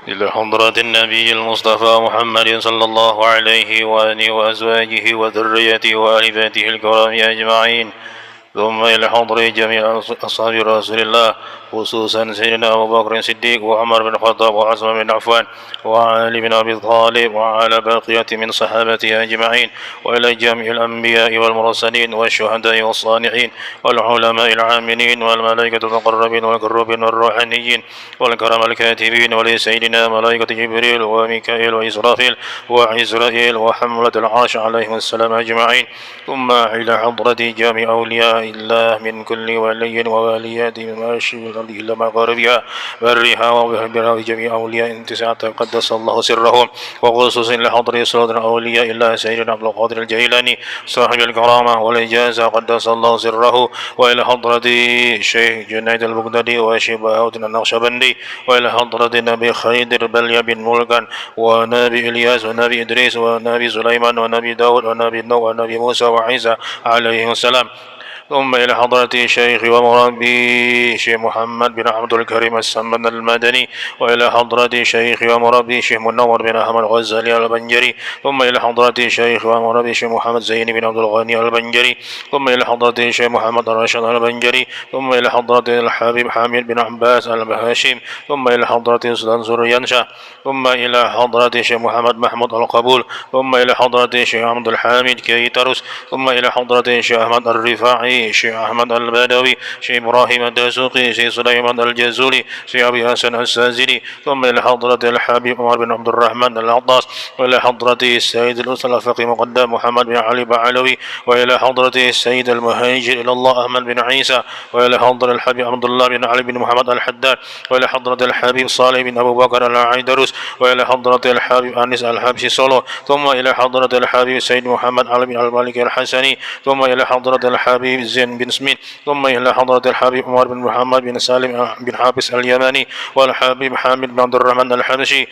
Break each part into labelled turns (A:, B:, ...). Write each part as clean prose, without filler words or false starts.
A: إلى حضرة النبي المصطفى محمد صلى الله عليه وآله وأزواجه وذريته وآل بيته الكرام أجمعين، ثم إلى حضر جميع أصحاب رسول الله، خصوصا سيدنا أبو بكر الصديق وعمر بن الخطاب وعثمان بن عفان وعلي بن أبي طالب وعلى بقية من صحابته أجمعين، وإلى جميع الأنبياء والمرسلين والشهداء والصالحين والعلماء العاملين والملائكة المقربين والقربين والروحانيين والكرم الكاتبين، ولسيدنا ملائكة جبريل وميكائيل وإسرافيل وعزرائيل وحملة العرش عليهم السلام أجمعين، ثم إلى حضرة جميع أولياء الله من كل ولي وواليات من ماشي الأرض إلا مغاربها برها وبحبها جميع أولياء انتساع قدس الله سرهم، وخصوص لحضر صلاة الأولياء الله سيدنا عبد القادر الجيلاني صاحب الكرامة والإجازة قدس الله سره، وإلى حضرة الشيخ جنيد البغدادي وشيخ بهاء النقشبندي، وإلى حضرة النبي خيدر بليا بن ملكان ونبي إلياس ونبي إدريس ونبي سليمان ونبي داود ونبي نوح ونبي موسى وعيسى عليه السلام، ثم إلى حضرة الشيخ ومربي شيخ محمد بن عبد الكريم السمن المدني، وإلى حضرة الشيخ ومربي شيخ منور بن أحمد الغزالي البنجري، ثم إلى حضرة الشيخ ومربي شيخ محمد زين بن عبد الغني البنجري، ثم إلى حضرة الشيخ محمد الراشد البنجري، ثم إلى حضرة الحبيب حامد بن عباس الهاشم، ثم إلى حضرة السلطان سريانشا، ثم إلى حضرة الشيخ محمد محمود القبول، ثم إلى حضرة الشيخ عبد الحامد كيتروس، ثم إلى حضرة الشيخ أحمد الرفاعي، شيخ أحمد البدوي، شيخ إبراهيم الدسوقي، شيخ سليمان الجزولي، شيخ أبي حسن السازلي، ثم إلى حضرة الحبيب عمر بن عبد الرحمن العطاس، وإلى حضرة السيد الأسرة الفقيه مقدم محمد بن علي بعلوي، وإلى حضرة السيد المهاجر إلى الله أحمد بن عيسى، وإلى حضرة الحبيب عبد الله بن علي بن محمد الحداد، وإلى حضرة الحبيب صالح بن أبو بكر العيدروس، وإلى حضرة الحبيب أنس الحبشي صلو، ثم إلى حضرة الحبيب سيد محمد علي بن المالك الحسني، ثم إلى حضرة الحبيب زين بن سمين، ثم إلى حضرة الحبيب عمر بن محمد بن سالم بن حابس اليماني، والحبيب حامد بن عبد الرحمن الحبشي،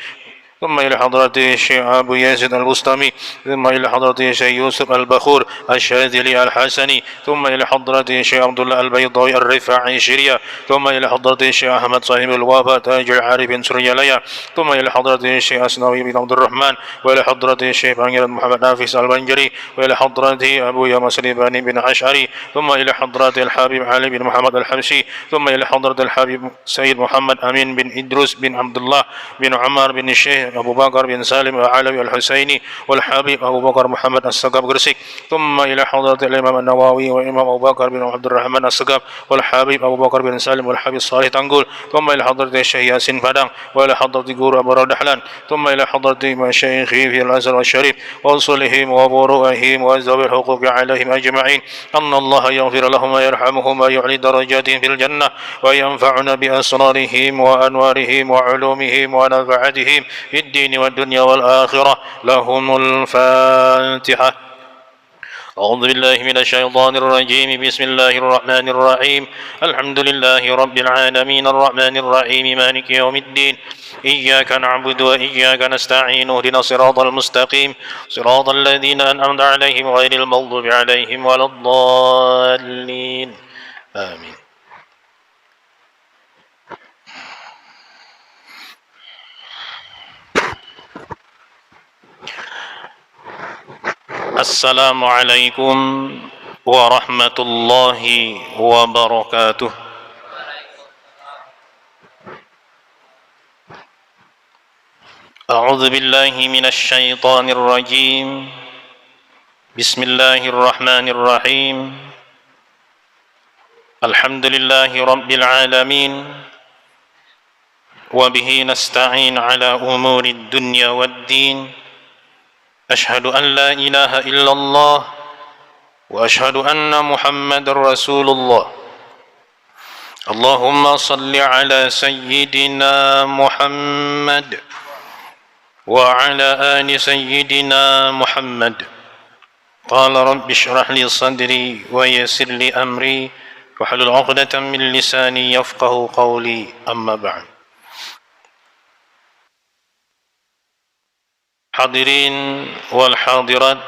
A: ثم إلى حضرة الشيخ أبو يزيد البسطامي، ثم إلى حضرة الشيخ يوسف البخور الشاذلي الحسني، ثم إلى حضرة الشيخ عبد الله البيضاوي الرفاعي شريا، ثم إلى حضرة الشيخ أحمد صاحب الوفا تاج العارفين سرياليا، ثم إلى حضرة الشيخ أسنوي بن عبد الرحمن، وإلى حضرة الشيخ بانجر محمد نافس البنجري، وإلى حضرة أبو يا مسلباني بن عشعري، ثم إلى حضرة الحبيب علي بن محمد الحبشي، ثم إلى حضرة الحبيب سيد محمد أمين بن إدروس بن عبد الله بن عمر بن الشيخ أبو بكر بن سالم العلوي الحسيني، والحبيب أبو بكر محمد السقاف قرسي، ثم إلى حضرة الإمام النووي وإمام أبو بكر بن عبد الرحمن السقاف، والحبيب أبو بكر بن سالم، والحبيب صالح تنقول، ثم إلى حضرة الشيخ ياسين فدان، وإلى حضرة قور أبو دحلان، ثم إلى حضرة مشايخه في الأزهر الشريف وأصولهم وفروعهم وذوي الحقوق عليهم أجمعين، أن الله يغفر لهم ويرحمهم ويعلي درجاتهم في الجنة، وينفعنا بأسرارهم وأنوارهم وعلومهم ونفعتهم في الدين والدنيا والآخرة. لهم الفاتحة. أعوذ بالله من الشيطان الرجيم. بسم الله الرحمن الرحيم. الحمد لله رب العالمين الرحمن الرحيم مالك يوم الدين. إياك نعبد وإياك نستعين. اهدنا الصراط المستقيم صراط الذين أنعمت عليهم غير المغضوب عليهم ولا الضالين. آمين. السلام عليكم ورحمة الله وبركاته. أعوذ بالله من الشيطان الرجيم. بسم الله الرحمن الرحيم. الحمد لله رب العالمين، وبه نستعين على أمور الدنيا والدين. أشهد أن لا إله إلا الله وأشهد أن محمد رسول الله. اللهم صل على سيدنا محمد وعلى آل سيدنا محمد. قال رب اشرح لي صدري ويسر لي أمري واحلل عقدة من لساني يفقه قولي. أما بعد. Hadirin wal hadirat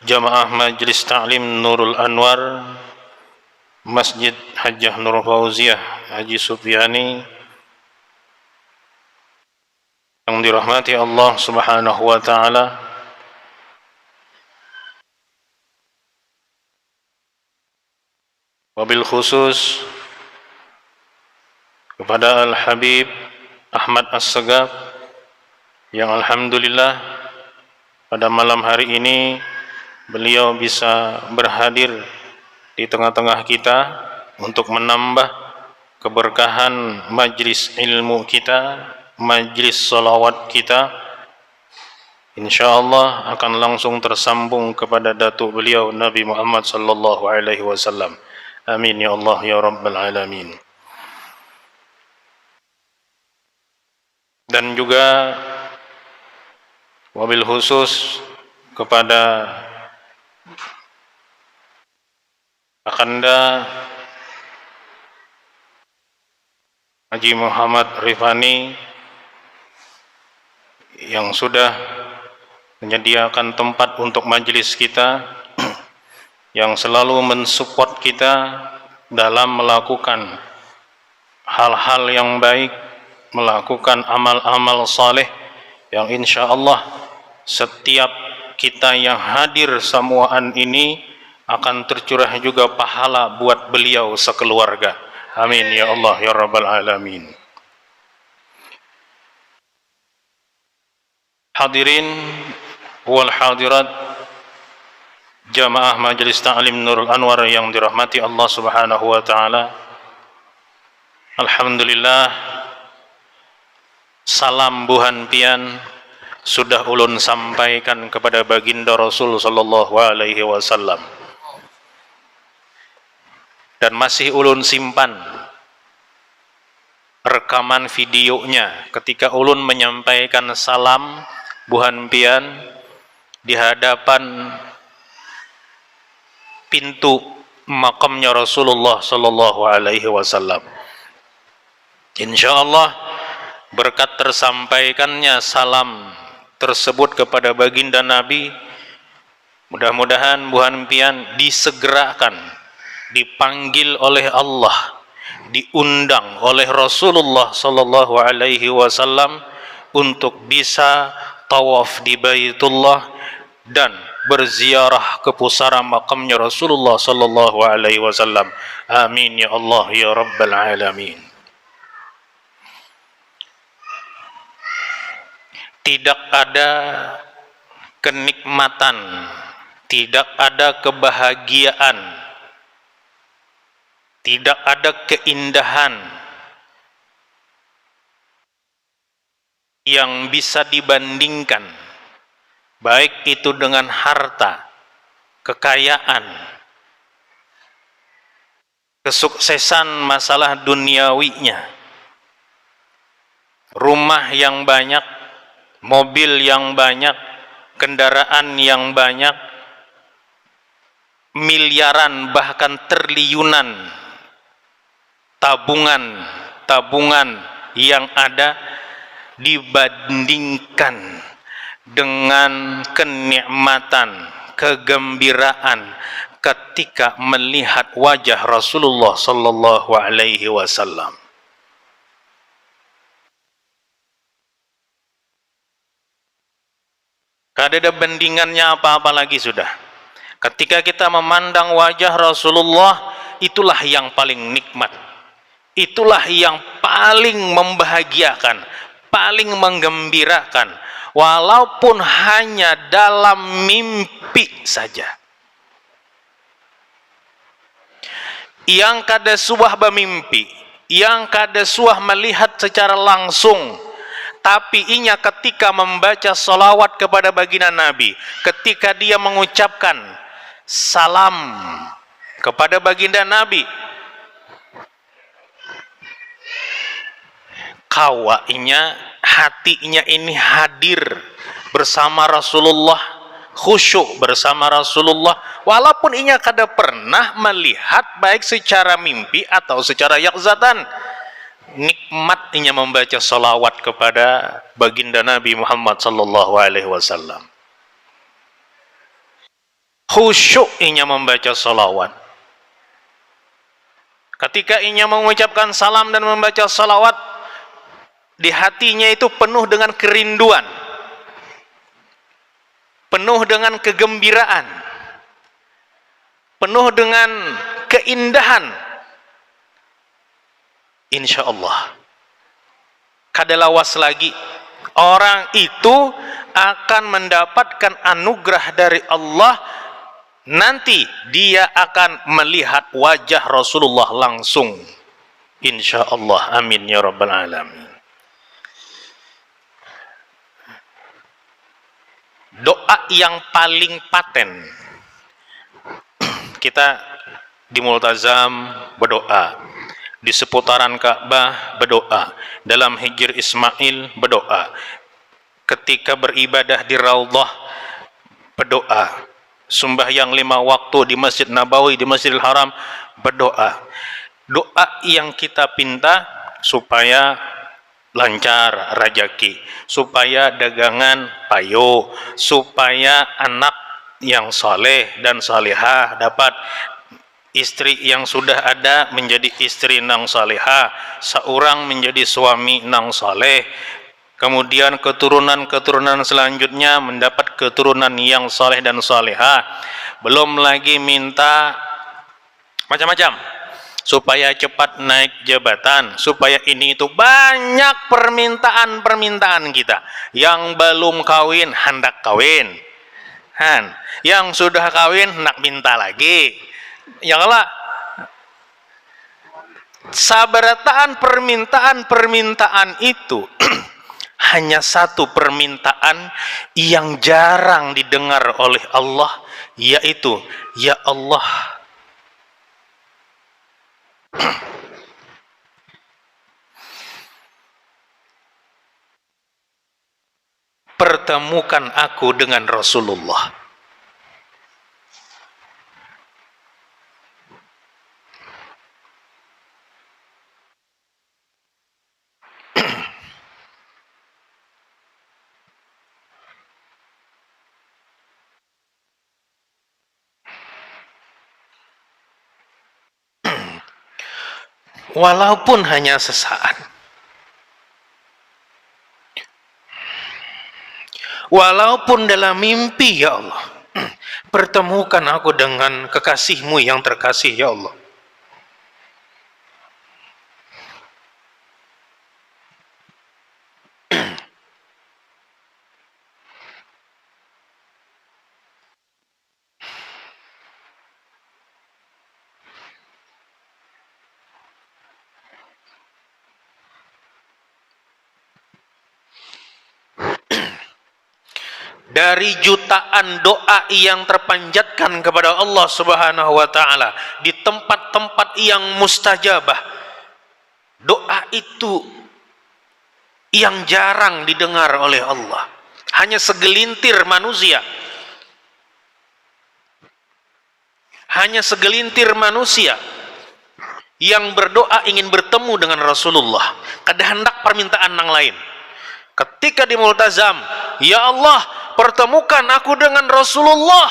A: Jamaah Majelis Ta'lim Nurul Anwar Masjid Hajjah Nur Fauziah Haji Sufyani yang dirahmati Allah Subhanahu wa taala, wabil khusus kepada Al-Habib Ahmad As-Segaf yang alhamdulillah pada malam hari ini beliau bisa berhadir di tengah-tengah kita untuk menambah keberkahan majlis ilmu kita, majlis salawat kita. InsyaAllah akan langsung tersambung kepada datuk beliau Nabi Muhammad sallallahu alaihi wasallam. Amin ya Allah ya Rabbal Alamin. Dan juga wabil khusus kepada Akanda Haji Muhammad Rifani yang sudah menyediakan tempat untuk majelis kita, yang selalu mensupport kita dalam melakukan hal-hal yang baik, melakukan amal-amal saleh yang insya Allah setiap kita yang hadir semuaan ini akan tercurah juga pahala buat beliau sekeluarga. Amin ya Allah ya Rabbal Alamin. Hadirin wal hadirat jamaah Majelis Ta'lim Nurul Anwar yang dirahmati Allah Subhanahu wa taala. Alhamdulillah, salam buhan pian sudah ulun sampaikan kepada baginda Rasul sallallahu alaihi wasallam, dan masih ulun simpan rekaman videonya ketika ulun menyampaikan salam buhan pian di hadapan pintu makamnya Rasulullah sallallahu alaihi wasallam. Insyaallah berkat tersampaikannya salam tersebut kepada baginda Nabi, mudah-mudahan buhan pian disegerakan, dipanggil oleh Allah, diundang oleh Rasulullah sallallahu alaihi wasallam untuk bisa tawaf di Baitullah dan berziarah ke pusara makamnya Rasulullah sallallahu alaihi wasallam. Amin ya Allah ya Rabbal Alamin. Tidak ada kenikmatan, tidak ada kebahagiaan, tidak ada keindahan yang bisa dibandingkan, baik itu dengan harta, kekayaan, kesuksesan masalah duniawinya, rumah yang banyak, mobil yang banyak, kendaraan yang banyak, miliaran bahkan triliunan tabungan yang ada dibandingkan dengan kenikmatan, kegembiraan ketika melihat wajah Rasulullah sallallahu alaihi wasallam. Kada ada bandingannya apa-apa lagi sudah. Ketika kita memandang wajah Rasulullah, itulah yang paling nikmat, itulah yang paling membahagiakan, paling menggembirakan, walaupun hanya dalam mimpi saja. Yang kada suah bermimpi, yang kada suah melihat secara langsung, tapi inya ketika membaca salawat kepada baginda Nabi, ketika dia mengucapkan salam kepada baginda Nabi, kawainya, hatinya ini hadir bersama Rasulullah, khusyuk bersama Rasulullah, walaupun inya kada pernah melihat baik secara mimpi atau secara yakzatan. Nikmatnya membaca salawat kepada baginda Nabi Muhammad sallallahu alaihi wasallam. Khusyuknya membaca salawat. Ketika inya mengucapkan salam dan membaca salawat,
B: di hatinya itu penuh dengan kerinduan, penuh dengan kegembiraan, penuh dengan keindahan, insya Allah kadalawas lagi orang itu akan mendapatkan anugerah dari Allah. Nanti dia akan melihat wajah Rasulullah langsung, insya Allah. Amin ya rabbal alamin. Doa yang paling paten kita di multazam berdoa, di seputaran Ka'bah berdoa, dalam Hijr Ismail berdoa, ketika beribadah di Raudhah berdoa, sembahyang 5 waktu di Masjid Nabawi, di Masjidil Haram berdoa. Doa yang kita pinta supaya lancar rezeki, supaya dagangan payo, supaya anak yang saleh dan salihah dapat, istri yang sudah ada menjadi istri nang salihah, seorang menjadi suami nang saleh, kemudian keturunan-keturunan selanjutnya mendapat keturunan yang saleh dan salihah. Belum lagi minta macam-macam, supaya cepat naik jabatan, supaya ini itu, banyak permintaan-permintaan kita. Yang belum kawin hendak kawin, yang sudah kawin hendak minta lagi. Ya Allah, sabarataan permintaan itu hanya satu permintaan yang jarang didengar oleh Allah, yaitu ya Allah, pertemukan aku dengan Rasulullah. Walaupun hanya sesaat, walaupun dalam mimpi, ya Allah, pertemukan aku dengan kekasihmu yang terkasih, ya Allah. Dari jutaan doa yang terpanjatkan kepada Allah Subhanahu wa taala di tempat-tempat yang mustajabah, doa itu yang jarang didengar oleh Allah. Hanya segelintir manusia, hanya segelintir manusia yang berdoa ingin bertemu dengan Rasulullah, kada hendak permintaan yang lain. Ketika di multazam, ya Allah, pertemukan aku dengan Rasulullah.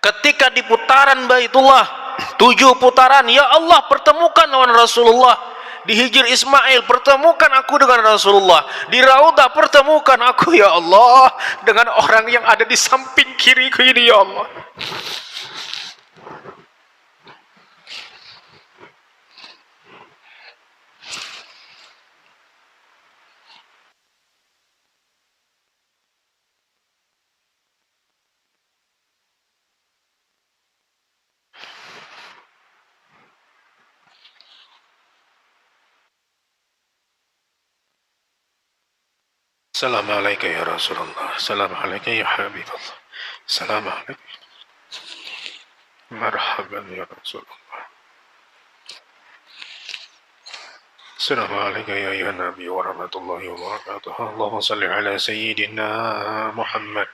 B: Ketika di putaran Baitullah, 7 putaran, ya Allah, pertemukan dengan Rasulullah. Di Hijr Ismail, pertemukan aku dengan Rasulullah. Di Raudhah, pertemukan aku, ya Allah, dengan orang yang ada di samping kiriku ini, ya Allah. Assalamualaikum ya Rasulullah, Assalamualaikum ya Habibullah, Assalamualaikum, marhaban ya Rasulullah, Assalamualaikum ya Nabi wa rahmatullahi wa barakatuh. Allahumma salli ala Sayyidina Muhammad.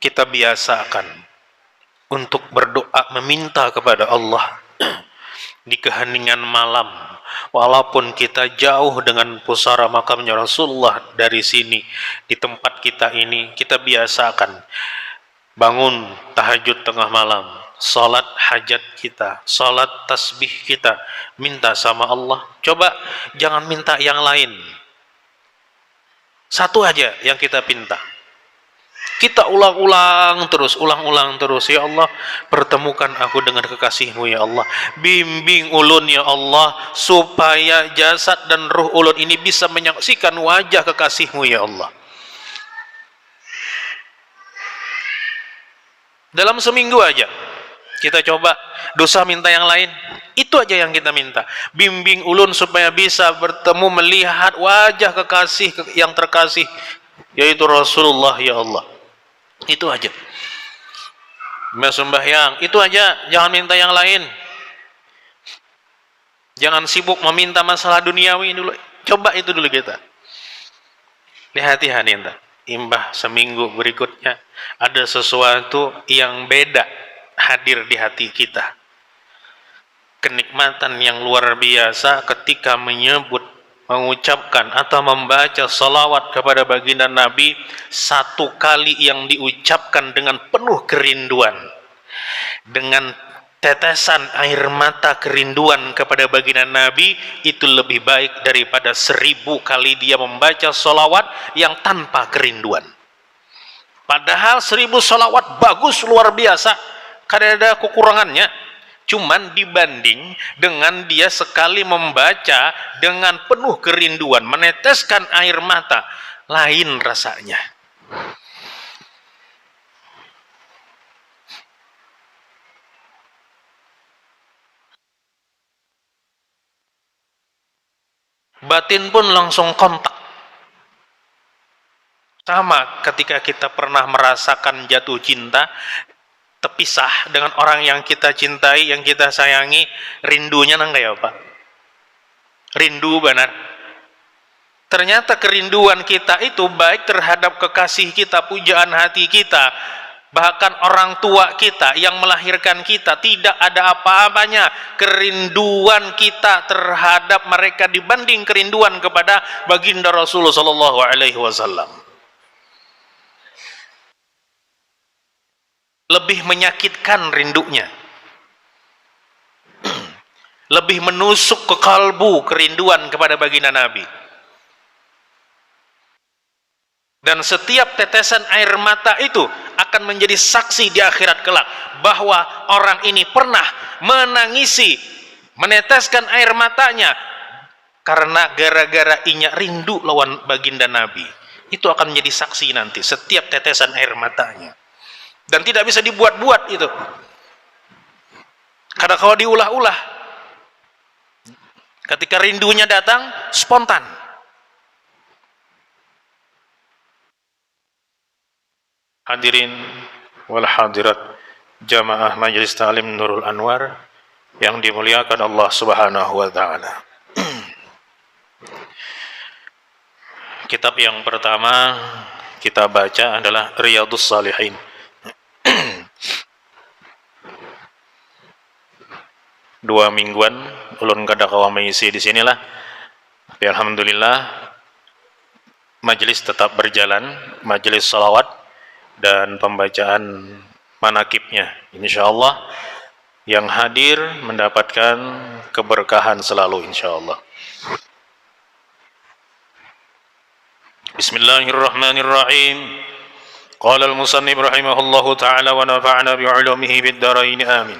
B: kita biasakan untuk berdoa meminta kepada Allah di keheningan malam, walaupun kita jauh dengan pusara makamnya Rasulullah dari sini, di tempat kita ini, kita biasakan bangun tahajud tengah malam, salat hajat kita, salat tasbih kita, minta sama Allah. Coba jangan minta yang lain, satu aja yang kita minta. Kita ulang-ulang terus, ya Allah, pertemukan aku dengan kekasihmu ya Allah, bimbing ulun ya Allah, supaya jasad dan ruh ulun ini bisa menyaksikan wajah kekasihmu ya Allah. Dalam seminggu aja kita coba dosa minta yang lain, itu aja yang kita minta, bimbing ulun supaya bisa bertemu melihat wajah kekasih yang terkasih, yaitu Rasulullah ya Allah. Itu aja. Sembahyang, itu aja, jangan minta yang lain. Jangan sibuk meminta masalah duniawi dulu. Coba itu dulu kita. Lihat-lihat nih, imbah seminggu berikutnya ada sesuatu yang beda hadir di hati kita. Kenikmatan yang luar biasa ketika menyebut, mengucapkan atau membaca salawat kepada baginda Nabi, satu kali yang diucapkan dengan penuh kerinduan, dengan tetesan air mata kerinduan kepada baginda Nabi, itu lebih baik daripada 1000 kali dia membaca salawat yang tanpa kerinduan. Padahal 1000 salawat bagus, luar biasa, kadang ada kekurangannya. Cuman dibanding dengan dia sekali membaca dengan penuh kerinduan, meneteskan air mata, lain rasanya. Batin pun langsung kontak. Sama ketika kita pernah merasakan jatuh cinta, terpisah dengan orang yang kita cintai, yang kita sayangi, rindunya nang kayak apa? Rindu benar. Ternyata kerinduan kita itu baik terhadap kekasih kita, pujaan hati kita, bahkan orang tua kita yang melahirkan kita, tidak ada apa-apanya kerinduan kita terhadap mereka dibanding kerinduan kepada baginda Rasulullah sallallahu alaihi wasallam. Lebih menyakitkan rindunya, lebih menusuk ke kalbu kerinduan kepada baginda Nabi. Dan setiap tetesan air mata itu akan menjadi saksi di akhirat kelak bahwa orang ini pernah menangisi, meneteskan air matanya karena gara-gara inya rindu lawan baginda Nabi. Itu akan menjadi saksi nanti setiap tetesan air matanya. Dan tidak bisa dibuat-buat itu. Karena kalau diulah-ulah, ketika rindunya datang, spontan. Hadirin wal hadirat jamaah Majelis Ta'lim Nurul Anwar yang dimuliakan Allah Subhanahu wa taala. Kitab yang pertama kita baca adalah Riyadhus Shalihin. Dua mingguan ulun kada kawa mengisi di sinilah. Tapi alhamdulillah majelis tetap berjalan, majelis salawat dan pembacaan manakibnya. Insyaallah yang hadir mendapatkan keberkahan selalu insyaallah. Bismillahirrahmanirrahim. Qala al-musannif rahimahullahu ta'ala wa nafa'na bi'ulumihi bid-darain amin.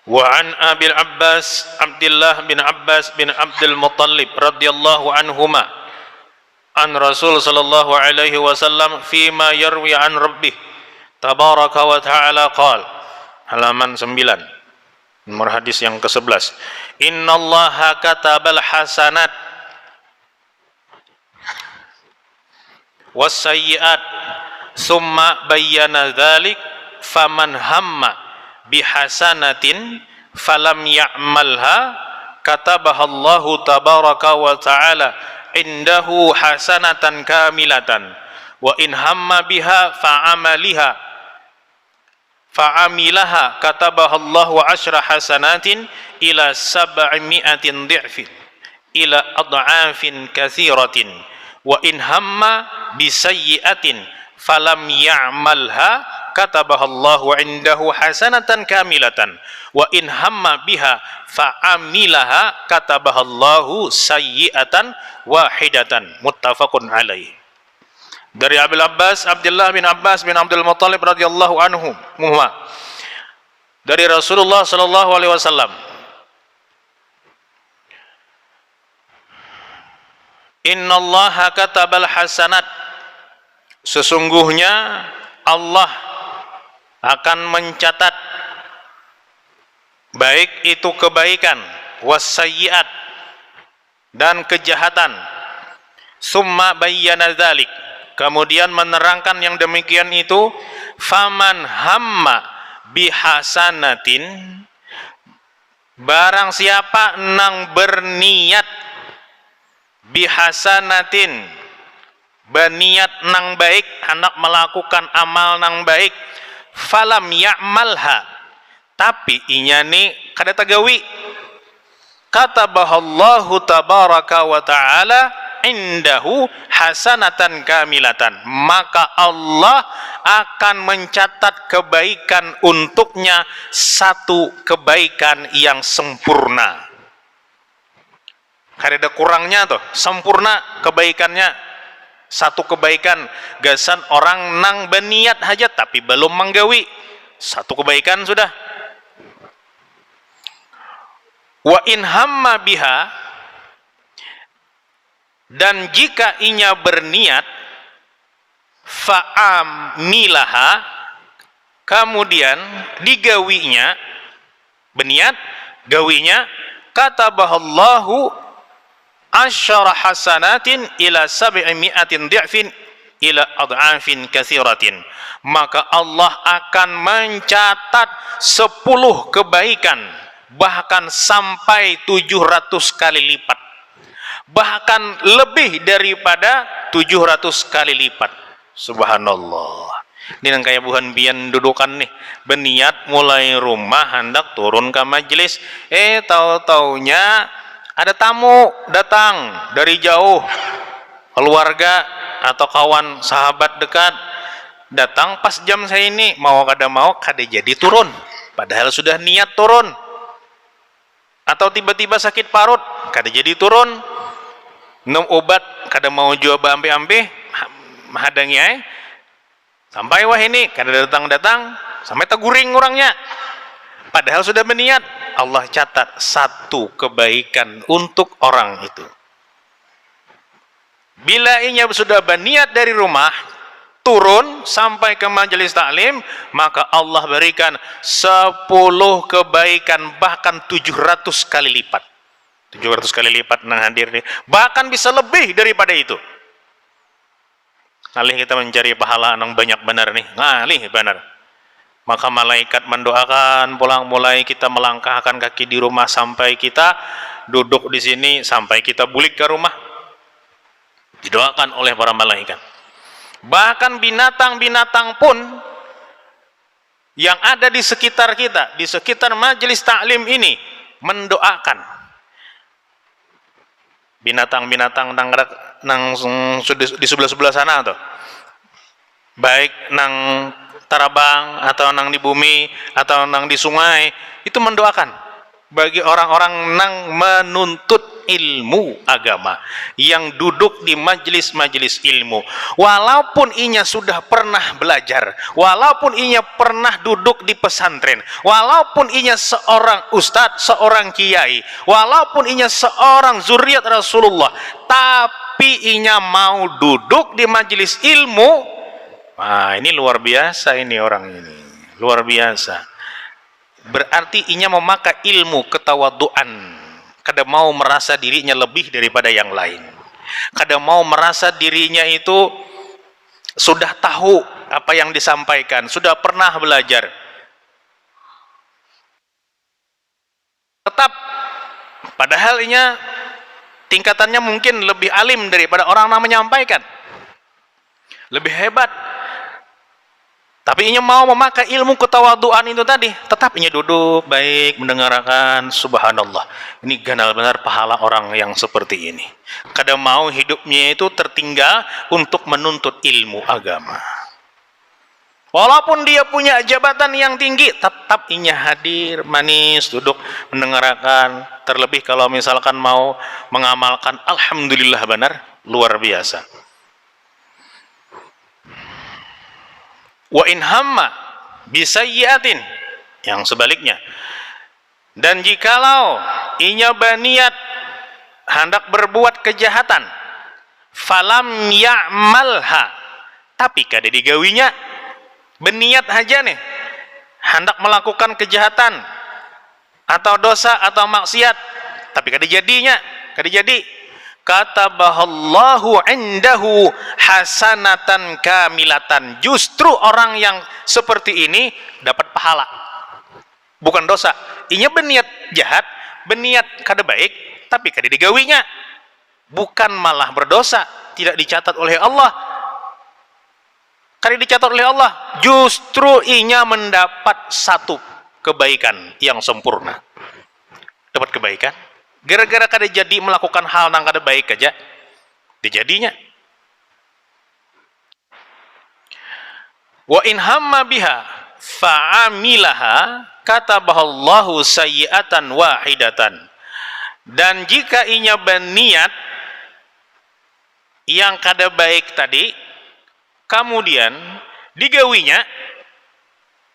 B: وعن أبي العباس عبد الله بن عباس بن عبد المطلب رضي الله عنهما عن رسول صلى الله عليه وسلم فيما يروي عن ربه تبارك وتعالى قال, halaman 9, nomor hadis yang ke-11. Innallaha katabal hasanat was sayyi'at summa bayyana dzalik faman hamma bihasanatin falam ya'malha katabahallahu tabaraka wa ta'ala indahu hasanatan kamilatan wa in hamma biha fa'amilaha katabaha Allahu 'ashra hasanatin ila 700 dhi'fin ila ad'afin katsiratin wa in hamma bisayyi'atin falam ya'malha katabaha Allahu 'indahu hasanatan kamilatan wa in hamma biha fa'amilaha katabaha Allahu sayyi'atan wahidatan. Muttafaqun alaih. Dari Abdullah bin Abbas bin Abdul Muttalib radhiyallahu anhu dari Rasulullah sallallahu alaihi wasallam, innallaha katabal hasanat, sesungguhnya Allah akan mencatat baik itu kebaikan, wasayyiat, dan kejahatan. Summa bayyana dzalik, kemudian menerangkan yang demikian itu. Faman hamma bihasanatin, barang siapa nang berniat, bihasanatin, berniat nang baik, hendak melakukan amal nang baik, falam ya'malha, tapi inya ni kada tagawi, katabahallahu tabaraka wa ta'ala indahu hasanatan kamilatan, maka Allah akan mencatat kebaikan untuknya, satu kebaikan yang sempurna. Kada ada kurangnya tuh, sempurna kebaikannya. Satu kebaikan, gasan orang nang berniat aja tapi belum menggawi, satu kebaikan sudah. Wa in hamma biha, dan jika inya berniat, fa'amilaha, kemudian digawinya, berniat, gawinya, katabahallahu asyara hasanatin ila 700 dhi'fin ila ad'afin katsiratin, maka Allah akan mencatat 10 kebaikan, bahkan sampai 700 kali lipat, bahkan lebih daripada 700 kali lipat. Subhanallah. Ini yang kayak buhan bian dudukan nih, berniat mulai rumah hendak turun ke majelis, tahu-taunya ada tamu datang dari jauh, keluarga atau kawan sahabat dekat datang pas jam saya ini, mau kada jadi turun, padahal sudah niat turun. Atau tiba-tiba sakit parut, kada jadi turun. Minum obat kada mau coba ampe-ampe, mahadangi ay. Sampai wah ini kada datang-datang, sampai teguring orangnya. Padahal sudah berniat. Allah catat satu kebaikan untuk orang itu. Bila inya sudah berniat dari rumah, turun sampai ke majelis taklim, maka Allah berikan 10 kebaikan, bahkan 700 kali lipat. 700 kali lipat nang hadir nih. Bahkan bisa lebih daripada itu. Ngalih kita mencari pahala nang banyak benar nih. Ngalih benar. Maka malaikat mendoakan, pulang mulai kita melangkahkan kaki di rumah sampai kita duduk di sini, sampai kita balik ke rumah, didoakan oleh para malaikat. Bahkan binatang-binatang pun yang ada di sekitar kita, di sekitar majelis taklim ini, mendoakan. Binatang-binatang nang di sebelah-sebelah sana tuh, baik nang tarabang atau nang di bumi atau nang di sungai, itu mendoakan bagi orang-orang nang menuntut ilmu agama, yang duduk di majelis-majelis ilmu, walaupun inya sudah pernah belajar, walaupun inya pernah duduk di pesantren, walaupun inya seorang ustadz, seorang kiai, walaupun inya seorang zuriat Rasulullah, tapi inya mau duduk di majelis ilmu. Nah, ini luar biasa, ini orang ini luar biasa. Berarti inya memakai ilmu ketawaduan, kada mau merasa dirinya lebih daripada yang lain, kada mau merasa dirinya itu sudah tahu apa yang disampaikan, sudah pernah belajar. Tetap padahal inya tingkatannya mungkin lebih alim daripada orang yang menyampaikan, lebih hebat, tapi ia mau memakai ilmu ketawaduan itu tadi, tetap ia duduk baik mendengarkan. Subhanallah, ini ganal benar pahala orang yang seperti ini. Kadang mau hidupnya itu tertinggal untuk menuntut ilmu agama. Walaupun dia punya jabatan yang tinggi, tetap ia hadir, manis, duduk mendengarkan. Terlebih kalau misalkan mau mengamalkan, alhamdulillah benar, luar biasa. Wa in hamma bisayyi'atin, yang sebaliknya. Dan jikalau inya berniat hendak berbuat kejahatan, falam ya'malha, tapi kada digawinya, berniat aja nih hendak melakukan kejahatan atau dosa atau maksiat, tapi kada jadinya, kada jadi. Katabahallahu indahu hasanatan kamilatan. Justru orang yang seperti ini dapat pahala, bukan dosa. Inya berniat jahat, berniat kada baik, tapi kada digawinya, bukan malah berdosa, tidak dicatat oleh Allah. Kada dicatat oleh Allah, justru inya mendapat satu kebaikan yang sempurna. Dapat kebaikan gara-gara kada jadi melakukan hal yang kada baik aja, dijadinya. Wa in hamma biha fa'amilaha katabahallahu sayyi'atan wahidatan. Dan jika inya berniat yang kada baik tadi, kemudian digawinya,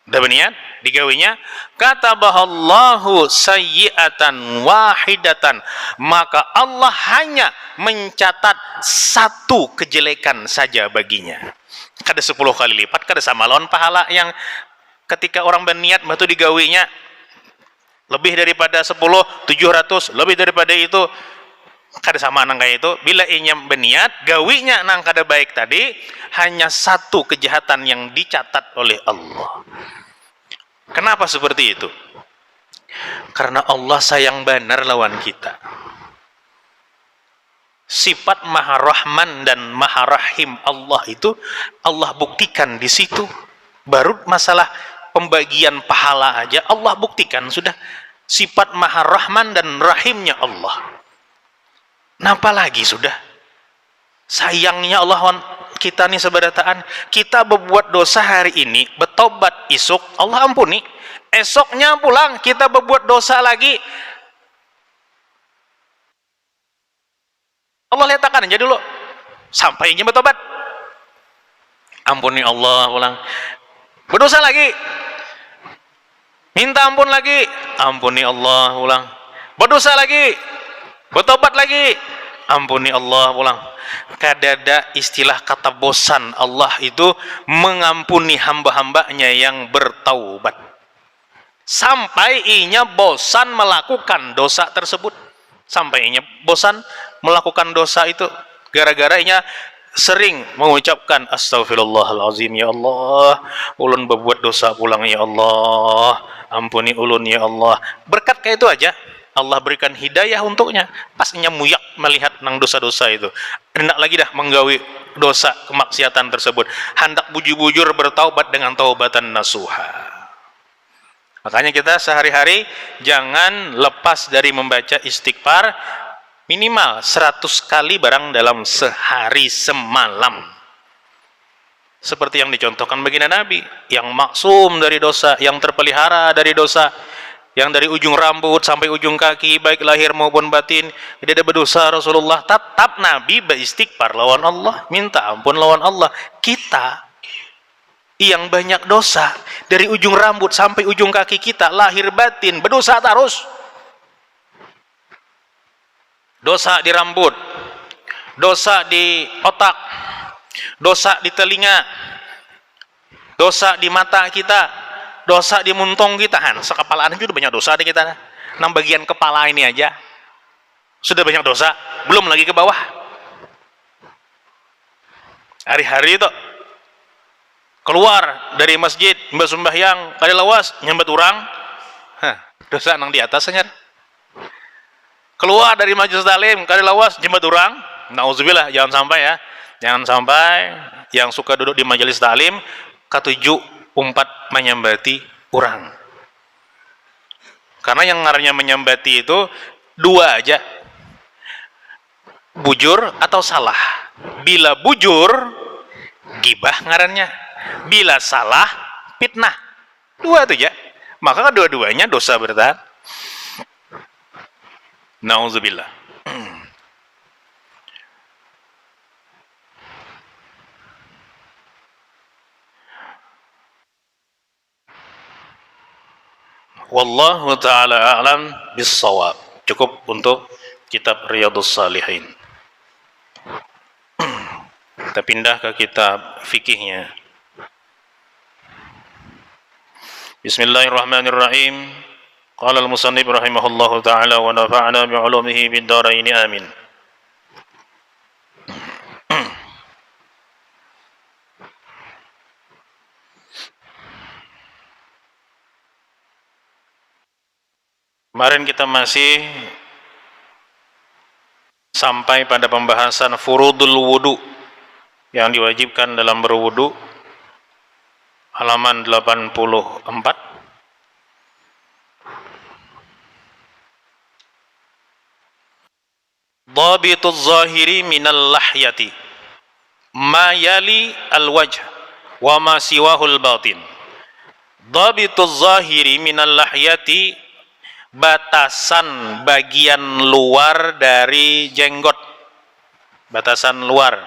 B: dah berniat digawinya, katabahallahu sayyi'atan wahidatan, maka Allah hanya mencatat satu kejelekan saja baginya. Kada 10 kali lipat, kada sama lawan pahala yang ketika orang berniat batu digawinya lebih daripada 10, 700, lebih daripada itu, kada sama nang kayak itu. Bila inya berniat gawinya nang kada baik tadi, hanya satu kejahatan yang dicatat oleh Allah. Kenapa seperti itu? Karena Allah sayang benar lawan kita. Sifat Maha Rahman dan Maha Rahim Allah itu Allah buktikan di situ. Baru masalah pembagian pahala aja Allah buktikan sudah sifat Maha Rahman dan Rahimnya Allah. Napa lagi sudah? Sayangnya Allah kita nih seberataan, kita berbuat dosa hari ini, bertobat esok, Allah ampuni. Esoknya pulang kita berbuat dosa lagi, Allah letakkan aja dulu sampainya bertobat, ampuni Allah, pulang berdosa lagi, minta ampun lagi, ampuni Allah, pulang berdosa lagi, bertobat lagi, ampuni Allah, pulang. Kadada istilah kata bosan Allah itu mengampuni hamba-hambanya yang bertaubat sampai inya bosan melakukan dosa tersebut, sampai inya bosan melakukan dosa itu gara-gara inya sering mengucapkan astagfirullahalazim, ya Allah ulun berbuat dosa pulang, ya Allah ampuni ulun, ya Allah. Berkat kayak itu aja Allah berikan hidayah untuknya, pasnya muyak melihat nang dosa-dosa itu, hendak lagi dah menggawi dosa kemaksiatan tersebut, hendak bujur-bujur bertaubat dengan taubatan nasuha. Makanya kita sehari-hari jangan lepas dari membaca istighfar minimal 100 kali barang dalam sehari semalam, seperti yang dicontohkan baginda Nabi yang maksum dari dosa, yang terpelihara dari dosa, yang dari ujung rambut sampai ujung kaki baik lahir maupun batin tidak ada berdosa. Rasulullah tetap Nabi beristighfar lawan Allah, minta ampun lawan Allah. Kita yang banyak dosa dari ujung rambut sampai ujung kaki kita lahir batin berdosa terus. Dosa di rambut, dosa di otak, dosa di telinga, dosa di mata kita, dosa di muntung kita, sekepalaan juga banyak dosa di kita. Nang bagian kepala ini aja sudah banyak dosa, belum lagi ke bawah. Hari-hari itu keluar dari masjid mbak sembahyang kali lawas nyambat orang, dosa nang di atasnya. keluar dari majelis taklim kali lawas jembat orang, nauzubillah, jangan sampai ya, jangan sampai yang suka duduk di majelis taklim katuju umpat menyambati orang, karena yang ngarannya menyambati itu dua aja, bujur atau salah. Bila bujur gibah ngarannya, bila salah fitnah, dua itu ya, maka kedua-duanya dosa berat. Nauzubillah. Wallahu ta'ala a'lam bis-shawab. Cukup untuk kitab Riyadhus Shalihin. Kita pindah ke kitab fikihnya. Bismillahirrahmanirrahim. Qala al-musannif rahimahullahu ta'ala wa nafa'ana bi'ulumihi bid dharain amin. Kemarin kita masih sampai pada pembahasan furudul wudu yang diwajibkan dalam berwudu, halaman 84. Dhabituz zahiri minal lahyati ma yali al-wajh wa ma siwahul batin. Dhabituz zahiri minal lahyati, batasan bagian luar dari jenggot, batasan luar.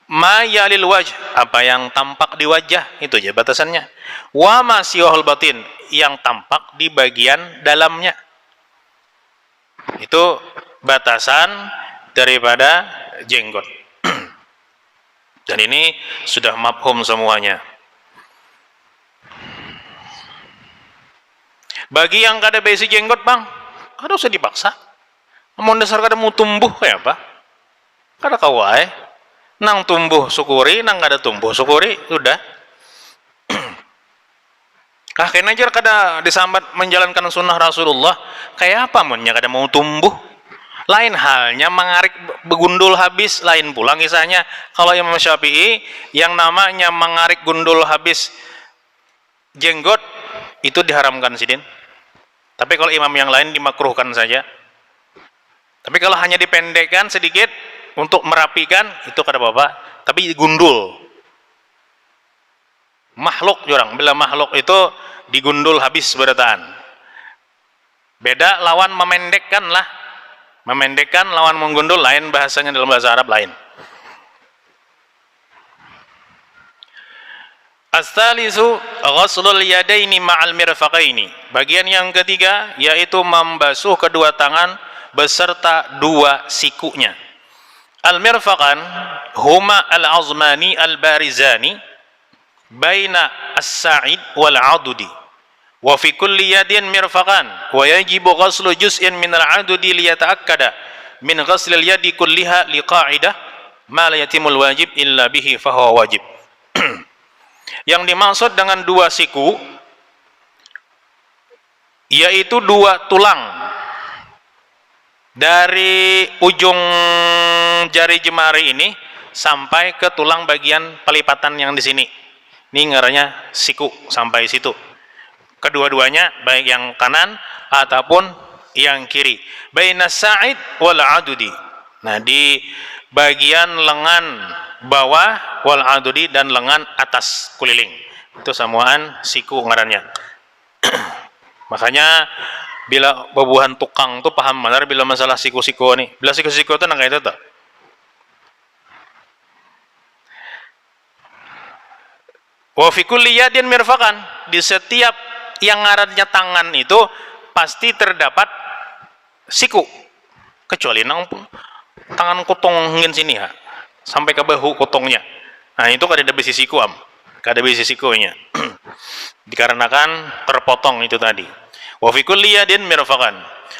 B: Ma yalil wajh, apa yang tampak di wajah, itu aja batasannya. Wa ma siwahul batin, yang tampak di bagian dalamnya. Itu batasan daripada jenggot. Dan ini sudah mafhum semuanya. Bagi yang kada besi jenggot bang, kada usah dipaksa. Namun dasar kada mau tumbuh kayak apa? Kada kawai. Nang tumbuh syukuri, nang kada tumbuh syukuri, sudah. Kakek najar kada disambat menjalankan sunnah Rasulullah, kayak apa munnya kada mau tumbuh? Lain halnya mengarik begundul habis, lain pula kisahnya kalau Imam Syafi'i yang namanya mengarik gundul habis jenggot itu diharamkan sidin. Tapi kalau imam yang lain dimakruhkan saja. Tapi kalau hanya dipendekkan sedikit untuk merapikan itu kada apa-apa, tapi digundul. Makhluk jurang, bila makhluk itu digundul habis berataan. Beda lawan memendekkan lah. Memendekkan lawan menggundul lain, bahasanya dalam bahasa Arab lain. As-salisu ghaslul yadaini ma'al mirfaqaini. Bagian yang ketiga yaitu membasuh kedua tangan beserta dua sikunya. Al-mirfaqan huma al-azmani al-barizani baina as-sa'id wal 'adudi. Wa fi kulli yadin mirfaqan wa yajibu ghaslu juz'in min al-'adudi liyata'akkada min ghasli al-yadi kulliha liqa'idah ma la yatimul wajib illa bihi fa huwa wajib. Yang dimaksud dengan dua siku yaitu dua tulang dari ujung jari jemari ini sampai ke tulang bagian pelipatan yang di sini. Ini ngarannya siku sampai situ. Kedua-duanya baik yang kanan ataupun yang kiri. Baina sa'id wal 'adudi. Nah, di bagian lengan bawah wal 'adudi dan lengan atas kuliling. Itu samuan siku ngarannya. Makanya bila babuhan tukang tuh paham benar bila masalah siku-siku nih. Bila siku-siku itu nang kayak itu tuh. Wa fi kulli yadin mirfaqan, di setiap yang ngarannya tangan itu pasti terdapat siku, kecuali nang tangan kutong ngin sini ya, sampai ke bahu kutongnya. Nah itu kada ada besi siku kada besi sikunya. Dikarenakan terpotong itu tadi. Wa fi kulli yadin mirfaqan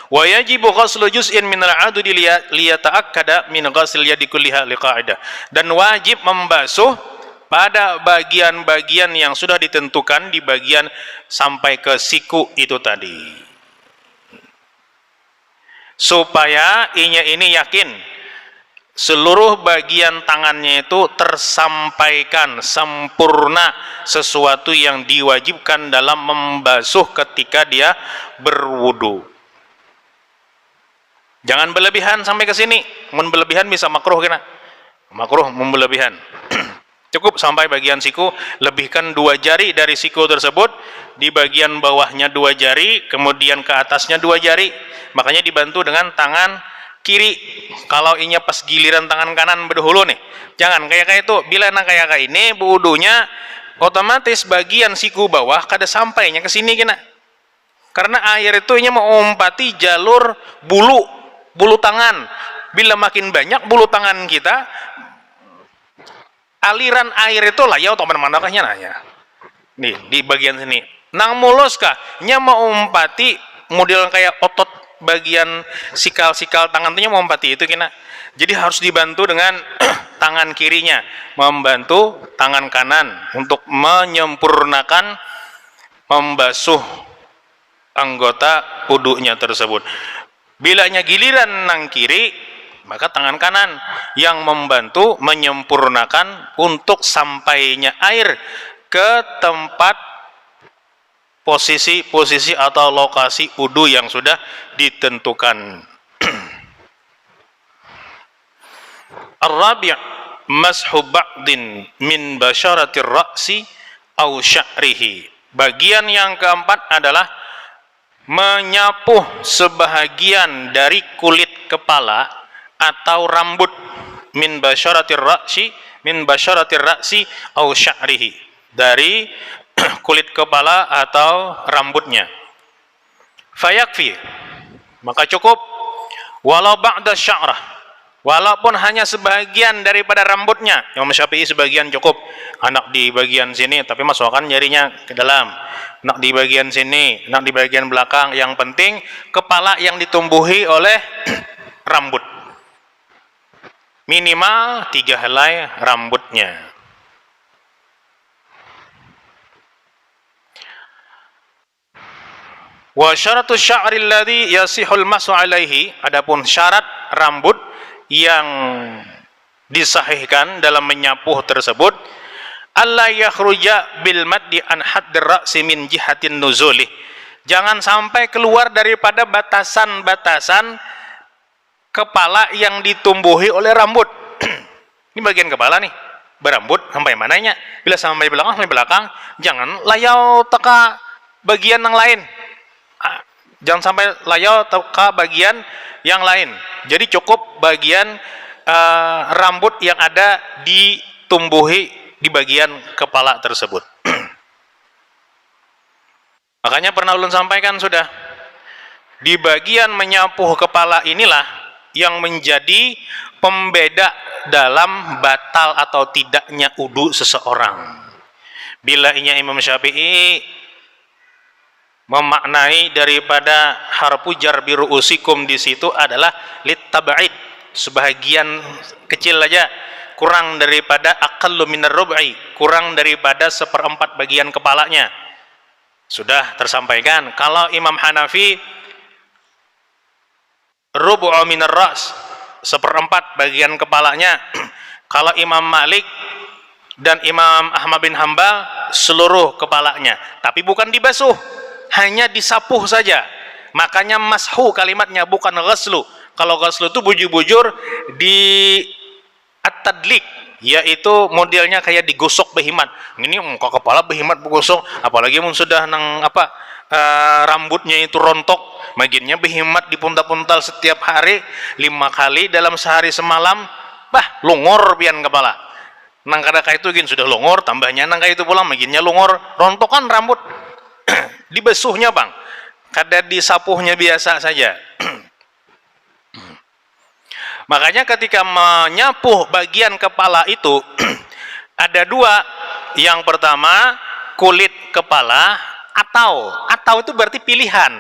B: wa yajibu ghaslu juz'in min al-'adudi liyata'akkada min ghasl yadi kulliha liqa'idah. Dan wajib membasuh pada bagian-bagian yang sudah ditentukan di bagian sampai ke siku itu tadi. supaya inya ini yakin seluruh bagian tangannya itu tersampaikan sempurna sesuatu yang diwajibkan dalam membasuh ketika dia berwudu. Jangan berlebihan sampai ke sini. Mun berlebihan bisa makruh kena. Makruh berlebihan. Cukup sampai bagian siku, lebihkan 2 jari dari siku tersebut, di bagian bawahnya 2 jari, kemudian ke atasnya 2 jari. Makanya dibantu dengan tangan kiri. Kalau inya pas giliran tangan kanan berdahulu nih, jangan kayak itu. Bila nang kayak ini wudunya otomatis bagian siku bawah kada sampainya ke sini kena. Karena air itu inya mengompati jalur bulu tangan. Bila makin banyak bulu tangan kita, aliran air itu lah ya otomatis manakahnya nanya. Nih di bagian sini. Nang mulus kah? Nya mengompati model kayak otot bagian sikal-sikal tangan itu mengompati itu kena. Jadi harus dibantu dengan tangan kirinya, membantu tangan kanan untuk menyempurnakan membasuh anggota wudunya tersebut. Bilanya giliran nang kiri, maka tangan kanan yang membantu menyempurnakan untuk sampainya air ke tempat posisi atau lokasi wudu yang sudah ditentukan. Ar-rabi' mashu ba'din min basyaratir ra'si au sya'rihi. Bagian yang keempat adalah menyapuh sebahagian dari kulit kepala atau rambut, min basyaratir ra'si au sya'rihi, dari kulit kepala atau rambutnya. Fayakfi, maka cukup, walau ba'da sya'rah, walaupun hanya sebagian daripada rambutnya. Imam Syafi'i sebagian cukup, anak di bagian sini tapi masukkan jarinya ke dalam, nak di bagian sini, nak di bagian belakang. Yang penting kepala yang ditumbuhi oleh rambut, minimal 3 helai rambutnya. Wa syaratu sya'ri alladhi yasihul masu alaihi, adapun syarat rambut yang disahihkan dalam menyapuh tersebut, alla yakhruja bil maddi an haddir ra'si min jihatin nuzulih, jangan sampai keluar daripada batasan-batasan kepala yang ditumbuhi oleh rambut. Ini bagian kepala nih, berambut sampai mananya? Bila sampai belakang, jangan layau teka bagian yang lain. Jangan sampai layau teka bagian yang lain. Jadi cukup bagian rambut yang ada ditumbuhi di bagian kepala tersebut. Makanya pernah ulun sampaikan sudah, di bagian menyapuh kepala inilah yang menjadi pembeda dalam batal atau tidaknya wudu seseorang. Bila inya Imam Syafi'i memaknai daripada harfu jar bi ru'usikum di situ adalah litab'id, sebahagian kecil aja, kurang daripada aqallu minar rub'i, kurang daripada 1/4 bagian kepalanya. Sudah tersampaikan. Kalau Imam Hanafi rubu' minar ra's, 1/4 bagian kepalanya. Kalau Imam Malik dan Imam Ahmad bin Hambal seluruh kepalanya, tapi bukan dibasuh, hanya disapuh saja. Makanya mashu kalimatnya, bukan ghaslu. Kalau ghaslu itu bujur-bujur di at-tadlik, yaitu modelnya kayak digosok behimat. Ini muka kepala behimat begosok, apalagi mun sudah nang rambutnya itu rontok, bagiannya behimat dipuntal-puntal setiap hari 5 kali dalam sehari semalam, longor pian kepala. Nang kada itu gin sudah longor, tambahnya nang itu pula bagiannya longor, rontokan rambut. Dibasuhnya bang, kada disapuhnya biasa saja. Makanya ketika menyapuh bagian kepala itu ada 2. Yang pertama kulit kepala, atau itu berarti pilihan,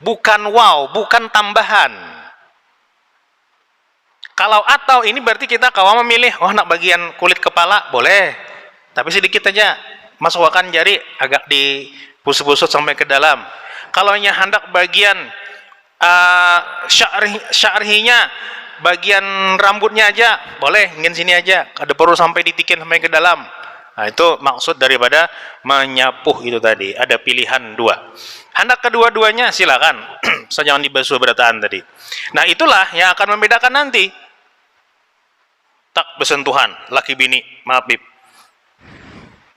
B: bukan bukan tambahan. Kalau atau ini berarti kita kalau memilih, nak bagian kulit kepala boleh, tapi sedikit aja, masukkan jari agak di busut-busut sampai ke dalam. Kalau hendak bagian syarhinya bagian rambutnya aja boleh, ingin sini aja, ada perlu sampai ditikin sampai ke dalam. Nah, itu maksud daripada menyapuh itu tadi. Ada pilihan dua. Hendak kedua-duanya silakan. Asal jangan dibasuh berataan tadi. Nah, itulah yang akan membedakan nanti. Tak bersentuhan, laki bini, maaf bib.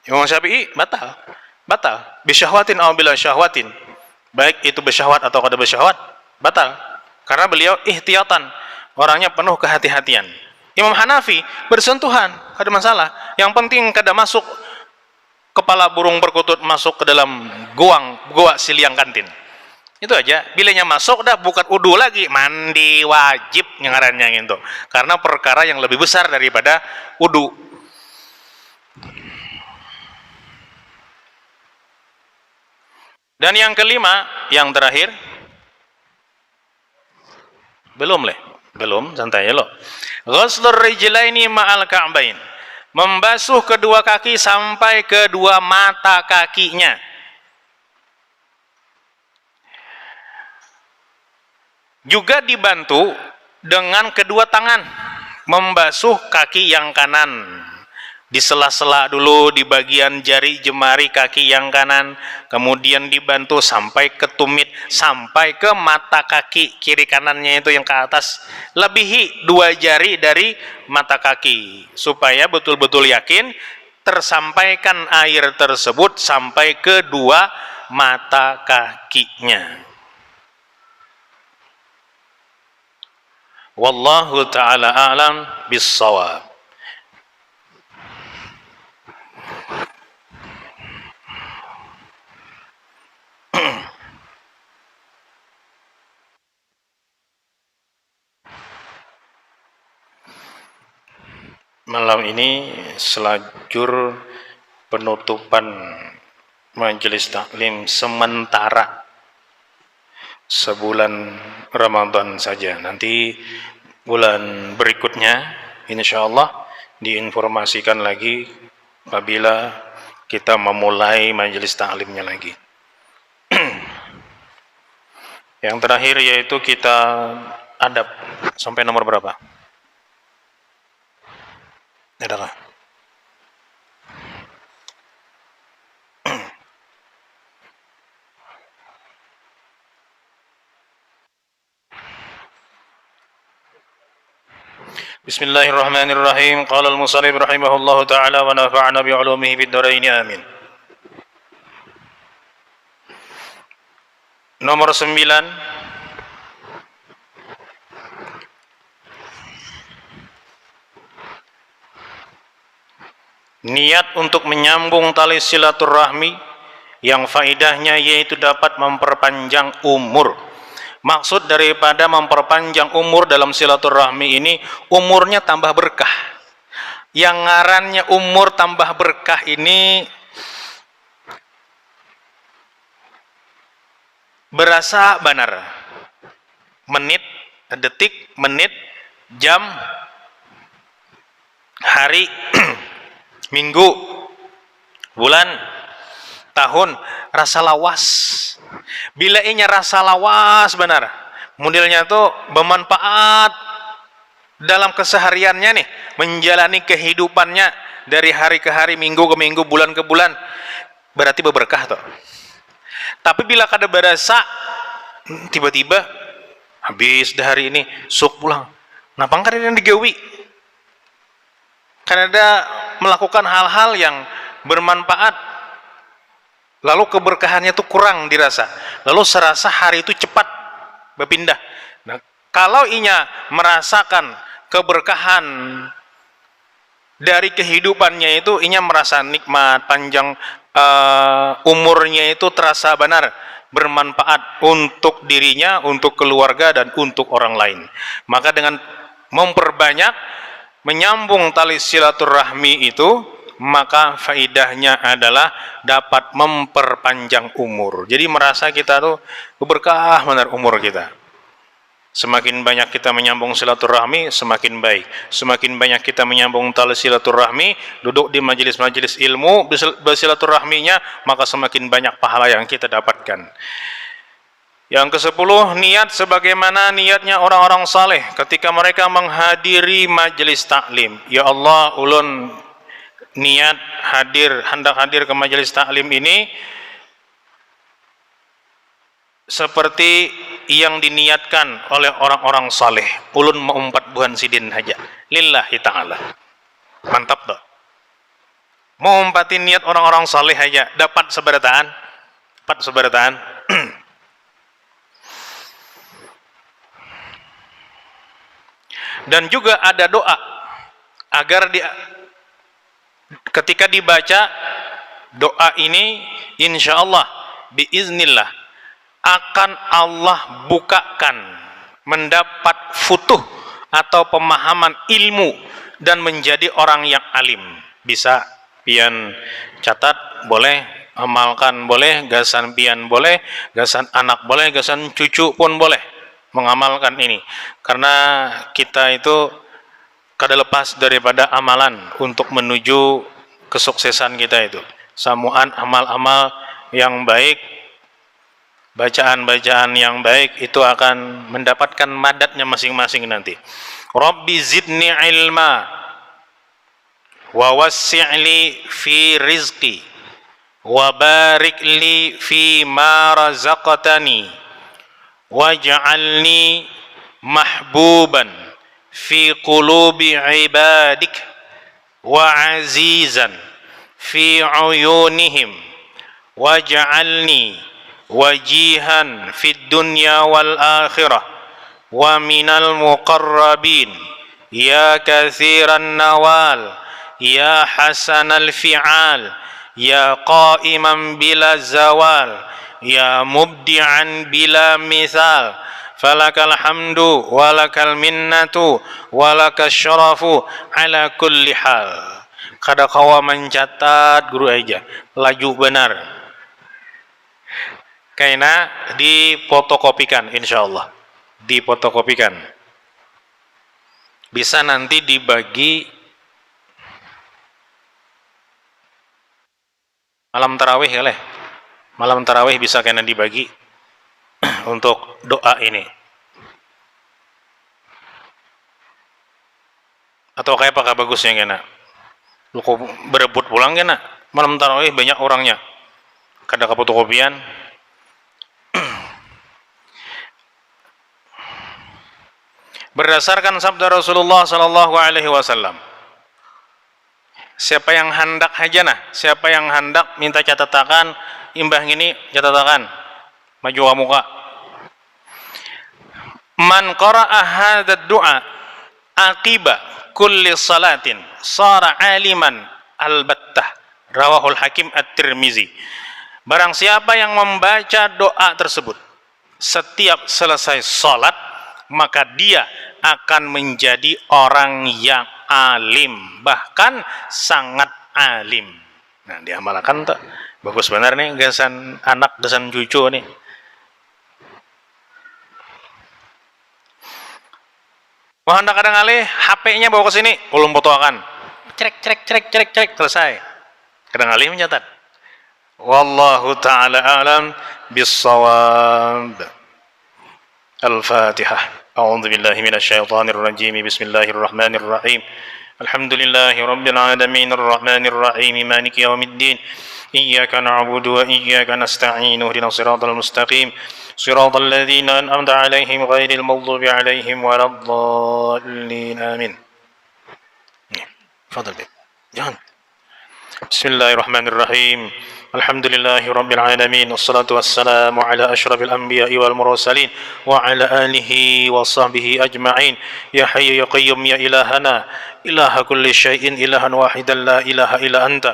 B: Imam Syafi'i batal. Batal. Bisyahwatin aw bila syahwatin. Baik itu bersyahwat atau kada bersyahwat, batal. Karena beliau ihtiyatan. Orangnya penuh kehati-hatian. Imam Hanafi bersentuhan, ada masalah. Yang penting kada masuk kepala burung perkutut masuk ke dalam goa siliang kantin. Itu aja. Bilanya masuk dah bukan udu lagi, mandi wajib ngarannya gitu. Karena perkara yang lebih besar daripada udu. Dan yang kelima, yang terakhir, belum, santai lo. Ghuslur rijlaini ma'al ka'bain. Membasuh kedua kaki sampai kedua mata kakinya. Juga dibantu dengan kedua tangan. Membasuh kaki yang kanan. Di sela-sela dulu di bagian jari jemari kaki yang kanan, kemudian dibantu sampai ke tumit, sampai ke mata kaki kiri kanannya itu yang ke atas, lebihi 2 jari dari mata kaki, supaya betul-betul yakin tersampaikan air tersebut sampai ke 2 mata kakinya. Wallahu ta'ala a'lam bis-shawab. Malam ini selajur penutupan majelis taklim sementara sebulan Ramadan saja. Nanti bulan berikutnya insyaallah diinformasikan lagi apabila kita memulai majelis taklimnya lagi. Yang terakhir yaitu kita adab sampai nomor berapa? Adakah? Bismillahirrahmanirrahim. Qala al-musannif rahimahullahu taala wa nafa'ana bi 'ulumihi fid dharain amin. Nomor 9, niat untuk menyambung tali silaturahmi yang faedahnya yaitu dapat memperpanjang umur. Maksud daripada memperpanjang umur dalam silaturahmi ini, umurnya tambah berkah. Yang ngarannya umur tambah berkah ini berasa benar. Menit, detik, menit, jam, hari, minggu, bulan, tahun, rasa lawas. Bila inya rasa lawas benar, modelnya tuh bermanfaat dalam kesehariannya nih, menjalani kehidupannya dari hari ke hari, minggu ke minggu, bulan ke bulan, berarti berberkah tuh. Tapi bila kada berasa, tiba-tiba habis dah hari ini, sok pulang. Napang kada yang digawi? Karena ada melakukan hal-hal yang bermanfaat, lalu keberkahannya itu kurang dirasa, lalu serasa hari itu cepat berpindah. Nah, kalau inya merasakan keberkahan dari kehidupannya itu, inya merasa nikmat, panjang umurnya itu terasa benar bermanfaat untuk dirinya, untuk keluarga, dan untuk orang lain. Maka dengan memperbanyak menyambung tali silaturahmi itu, maka faedahnya adalah dapat memperpanjang umur. Jadi merasa kita tuh berkah benar umur kita. Semakin banyak kita menyambung silaturahmi, semakin baik. Semakin banyak kita menyambung tali silaturahmi, duduk di majelis-majelis ilmu bersilaturahminya, maka semakin banyak pahala yang kita dapatkan. Yang ke-10, niat sebagaimana niatnya orang-orang saleh ketika mereka menghadiri majelis taklim. Ya Allah, ulun niat hendak hadir ke majelis taklim ini seperti yang diniatkan oleh orang-orang saleh. Ulun mau 4 bulan sidin saja. Lillahi ta'ala. Mantap toh. Mau umpatin niat orang-orang saleh aja dapat seberataan. Dapat seberataan. Dan juga ada doa agar ketika dibaca doa ini insya Allah biiznillah akan Allah bukakan mendapat futuh atau pemahaman ilmu dan menjadi orang yang alim. Bisa pian catat boleh, amalkan boleh, gasan pian boleh, gasan anak boleh, gasan cucu pun boleh mengamalkan ini, karena kita itu kada lepas daripada amalan untuk menuju kesuksesan kita itu. Samuan amal-amal yang baik, bacaan-bacaan yang baik itu akan mendapatkan madatnya masing-masing nanti. Rabbi zidni ilma wa wassi'li fi rizqi wa barik li fi ma razaqtani waj'alni mahbuban fi qulubi ibadik wa azizan fi uyunihim waj'alni wajihan fid dunya wal akhirah wa minal muqarrabin ya kathiran nawal ya hasanal fi'al ya qa'iman bila zawal ya mubdi'an bila misal falakal hamdu walakal minnatu walakal syarafu ala kulli hal. Kada kawa mencatat guru aja laju benar kaina dipotokopikan, insyaallah dipotokopikan, bisa nanti dibagi malam tarawih ya leh. Malam tarawih bisa kena dibagi untuk doa ini. Atau kayak apakah bagusnya kena? Lu kok berebut pulang kena? Malam tarawih banyak orangnya. Kada kefotokopian. Berdasarkan sabda Rasulullah sallallahu alaihi wasallam, siapa yang hendak hajana, siapa yang hendak minta catatakan imbah ini catatakan maju wa muka. Man qara'a hadzal du'a aqiba kulli salatin sara aliman albattah, rawahul Hakim at-Tirmizi. Barang siapa yang membaca doa tersebut setiap selesai salat, maka dia akan menjadi orang yang alim, bahkan sangat alim. Nah, diamalkan tuh. Bagus benar nih gasan anak, gasan cucu nih. Wah, hendak kadang alih HP-nya bawa ke sini, ulun fotokan. Cerek, selesai. Kadang alih mencatat. Wallahu ta'ala alam bis-shawab. Al-Fatihah. A'udzu billahi minasyaitonir rajim. Bismillahirrahmanirrahim. Alhamdulillahi rabbil alamin arrahmanir rahim maliki yaumiddin. إياك نعبد وإياك نستعين اهدنا الصراط المستقيم صراط الذين أنعمت عليهم غير المغضوب عليهم ولا الضالين آمين. تفضل جان. بسم الله الرحمن الرحيم الحمد لله رب العالمين والصلاة والسلام على أشرف الأنبياء والمرسلين وعلى آله وصحبه أجمعين. يا حي يا قيوم يا إلهنا إله كل شيء إلها واحدا لا إله إلا أنت.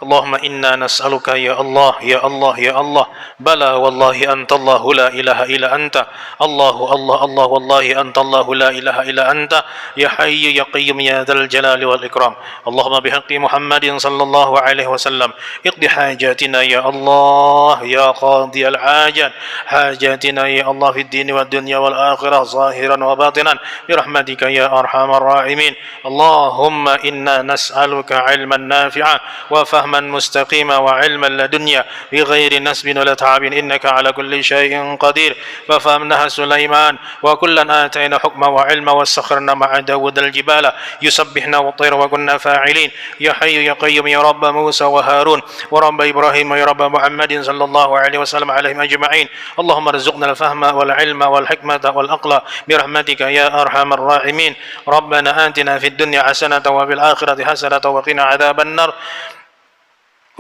B: اللهم إنا نسألك يا الله يا الله يا الله بلى والله أنت الله لا إله إلا أنت الله الله الله والله أنت الله لا إله إلا أنت يا حي يا قيوم يا ذا الجلال والإكرام. اللهم بحق محمد صلى الله عليه وسلم اقض حاجاتنا يا الله يا قاضي الحاجات حاجاتنا يا الله في الدين والدنيا والآخرة ظاهرا وباطنا برحمتك يا أرحم الراحمين. اللهم إنا نسألك علما نافعا وفهما فهما مستقيما وعلما لدنيا بغير نسب ولا تعب إنك على كل شيء قدير ففهمناها سليمان وكلا آتينا حكما وعلما وسخرنا مع داود الجبال يسبحنا والطير وكنا فاعلين يا حي يا قيوم يا رب موسى وهارون ورب إبراهيم يا رب محمد صلى الله عليه وسلم عليهم أجمعين اللهم ارزقنا الفهم والعلم والحكمة والعقل برحمتك يا أرحم الراحمين ربنا آتنا في الدنيا حسنة وفي الآخرة حسنة وقنا عذاب النار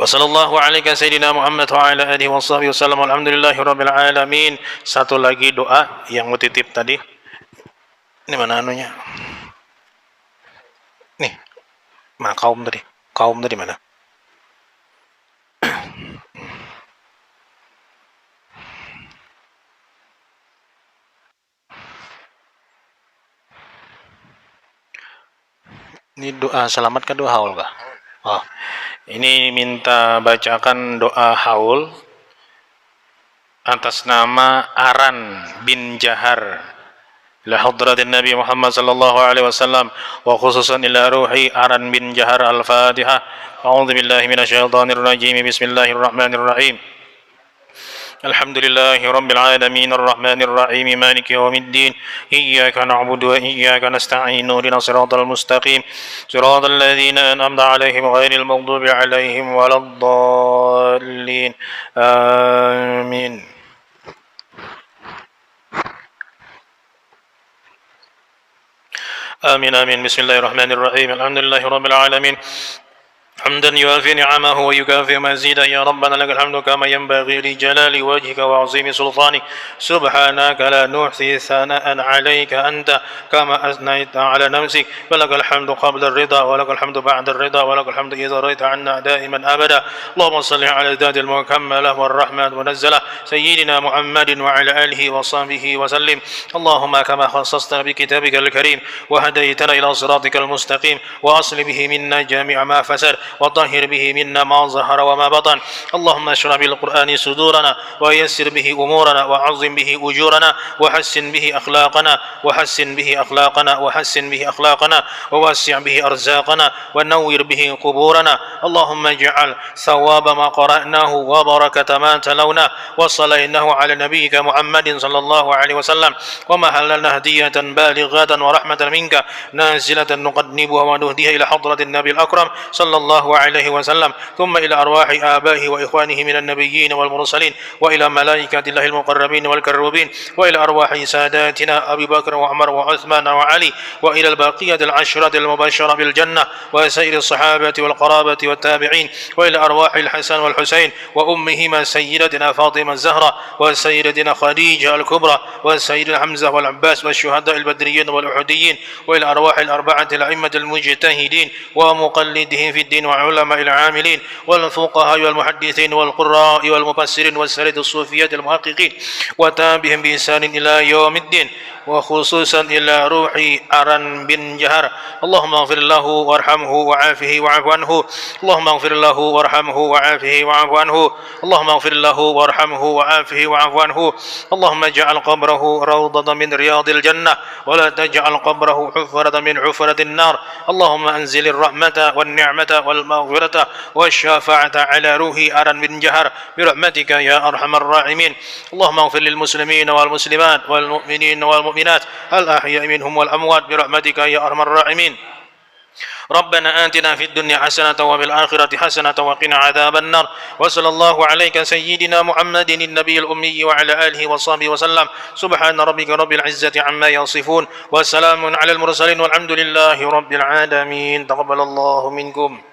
B: وصلى الله عليك Sayyidina Muhammad wa ala alihi washabihi wasallam alhamdulillahi rabbil alamin. Satu lagi doa yang mau titip tadi. Ini mana anunya? Nih. Mana kaum tadi? Kaum tadi mana? Ini doa selamat ke doa haul kah? Oh. Ini minta bacakan doa haul atas nama Aran bin Jahar ila hadratin Nabi Muhammad sallallahu alaihi wasallam wa khususan ila ruhi Aran bin Jahar al-Fatihah. A'udzu billahi minasyaitonir rajim. Bismillahirrahmanirrahim. Alhamdulillahi rabbil alamin arrahmanir rahim maliki yaumiddin iyyaka na'budu wa iyyaka nasta'in ihdinas siratal mustaqim siratal ladzina an'amta 'alaihim ghairil maghdubi 'alaihim waladdallin amin. Amin amin. Bismillahirrahmanirrahim. Alhamdulillahi rabbil alamin حمدا يوافي نعمه ويكافئ مزيدا يا ربنا لك الحمد كما ينبغي لجلال وجهك وعظيم سلطانك سبحانك لا نحصي ثناء عليك أنت كما أثنيت على نفسك ولك الحمد قبل الرضا ولك الحمد بعد الرضا ولك الحمد إذا رضيت عنا دائما أبدا اللهم صل على الذات المكملة والرحمة المنزلة سيدنا محمد وعلى آله وصحبه وسلم اللهم كما خصصتنا بكتابك الكريم وهديتنا إلى صراطك المستقيم وأصل به منا جميع ما فسد وطهر به منا ما ظهر وما بطن اللهم اشرح بالقرآن صدورنا ويسر به أمورنا وعظم به أجورنا وحسن به أخلاقنا ووسع به أرزاقنا ونور به قبورنا اللهم اجعل ثواب ما قرأناه وبركة ما تلونا وصليناه على نبيك محمد صلى الله عليه وسلم وما هللنا هدية بالغة ورحمة منك نازلة نقدمها ونهديها إلى حضرة النبي الأكرم صلى الله عليه وسلم ثم إلى أرواح آبائه وإخوانه من النبيين والمرسلين وإلى ملائكة الله المقربين والكروبين وإلى أرواح ساداتنا أبي بكر وعمر وعثمان وعلي وإلى البقية العشرة المبشرة بالجنة وسائر الصحابة والقرابة والتابعين وإلى أرواح الحسن والحسين وأمهما سيدتنا فاطمة الزهراء وسيدتنا خديجة الكبرى وسيدنا حمزة والعباس والشهداء البدريين والأحديين وإلى أرواح الأربعة الأئمة المجتهدين ومقلدهم في الدين وعلماء العاملين والفقهاء والمحدثين والقراء والمفسرين والسرد الصوفية المحققين وتابعهم بإحسان إلى يوم الدين وخصوصا إلى روح أرن بن جهر اللهم اغفر له وارحمه وعافه واعف عنه اللهم اغفر له وارحمه وعافه واعف عنه اللهم اغفر له وارحمه وعافه واعف عنه اللهم اجعل قبره روضة من رياض الجنة ولا تجعل قبره حفرة من حفرة النار اللهم أنزل الرحمة والنعمة والمغفرة والشفاعة على روح أرن بن جهر برحمتك يا أرحم الراحمين اللهم اغفر للمسلمين والمسلمات والمؤمنين والمؤمنات الأحياء منهم والأموات برحمتك يا أرحم الراحمين ربنا آتنا في الدنيا حسنة وفي الآخرة حسنة وقنا عذاب النار وصلى الله عليك سيدنا محمد النبي الأمي وعلى آله وصحبه وسلم سبحان ربك رب العزة عما يصفون وسلام على المرسلين والحمد لله رب العالمين تقبل الله منكم